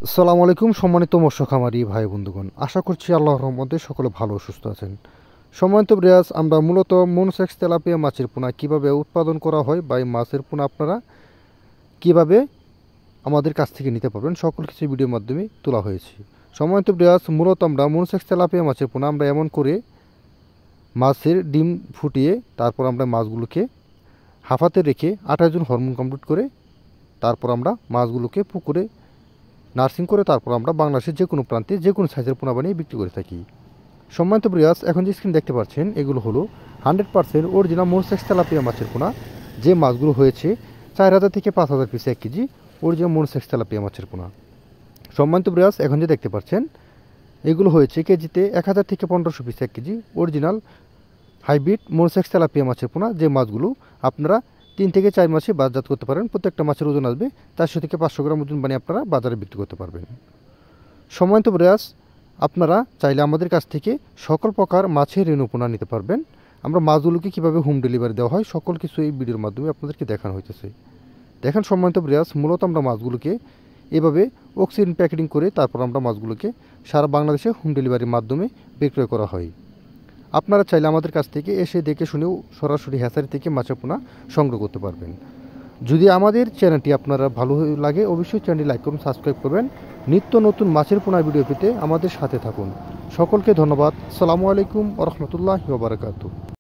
আসসালামু আলাইকুম সম্মানিত মৎস্য খামারি ভাই বন্ধুগণ, আশা করছি আল্লাহর রহমতে সকলে ভালো ও সুস্থ আছেন। সম্মানিত ব্রিয়াস, আমরা মূলত মনোসেক্স তেলাপিয়া মাছের পোনা কিভাবে উৎপাদন করা হয় বা এই মাছের পোনা আপনারা কিভাবে আমাদের কাছ থেকে নিতে পারবেন সকল কিছু ভিডিওর মাধ্যমে তোলা হয়েছে। সম্মানিত ব্রিয়াস, মূলত আমরা মনোসেক্স তেলাপিয়া মাছের পোনা আমরা এমন করে মাছের ডিম ফুটিয়ে তারপর আমরা মাছগুলোকে হাফাতে রেখে 28 দিন হরমোন কমপ্লিট করে তারপর আমরা মাছগুলোকে পুকুরে নার্সিং করে তারপর আমরা বাংলাদেশের যে কোনো প্রান্তে যে কোনো সাইজের পোনা বানিয়ে বিক্রি করে থাকি। সম্মানিত ব্রিয়াস, এখন যে স্ক্রিন দেখতে পাচ্ছেন এগুলো হলো 100% অরিজিনাল মনোসেক্স তেলাপিয়া মাছের পোনা, যে মাছগুলো হয়েছে 4000 থেকে 5000 piece 1 KG original monosex tilapia মাছের পোনা। সম্মানিত ব্রিয়াস, এখন যে দেখতে পাচ্ছেন এগুলো হয়েছে কেজিতে 1000 থেকে 1500 piece 1 KG original hybrid monosex tilapia মাছের পোনা, যে মাছগুলো আপনারা 3 থেকে 4 মাসে বাজারজাত করতে পারেন। প্রত্যেকটা মাছের ওজন আসবে 400 থেকে 500 গ্রাম ওজন বানিয়ে আপনারা বাজারে বিক্রি করতে পারবেন। সম্মানিত ব্রিয়াস, আপনারা চাইলে আমাদের কাছ থেকে সকল প্রকার মাছের রেণু পোনা নিতে পারবেন। আমরা মাছগুলোকে কীভাবে হোম ডেলিভারি দেওয়া হয় সকল কিছু এই ভিডিওর মাধ্যমে আপনাদেরকে দেখানো হইতেছে। দেখেন সম্মানিত ব্রিয়াস, মূলত আমরা মাছগুলোকে এভাবে অক্সিজেন প্যাকেটিং করে তারপর আমরা মাছগুলোকে সারা বাংলাদেশে হোম ডেলিভারির মাধ্যমে বিক্রয় করা হয়। আপনারা চাইলে আমাদের কাছ থেকে এসে দেখে শুনেও সরাসরি হ্যাচারি থেকে মাছের পোনা সংগ্রহ করতে পারবেন। যদি আমাদের চ্যানেলটি আপনারা ভালো লাগে অবশ্যই চ্যানেলটি লাইক করুন, সাবস্ক্রাইব করবেন। নিত্য নতুন মাছের পোনা ভিডিও পেতে আমাদের সাথে থাকুন। সকলকে ধন্যবাদ। আসসালামু আলাইকুম ওয়া রাহমাতুল্লাহি ওয়া বারাকাতুহু।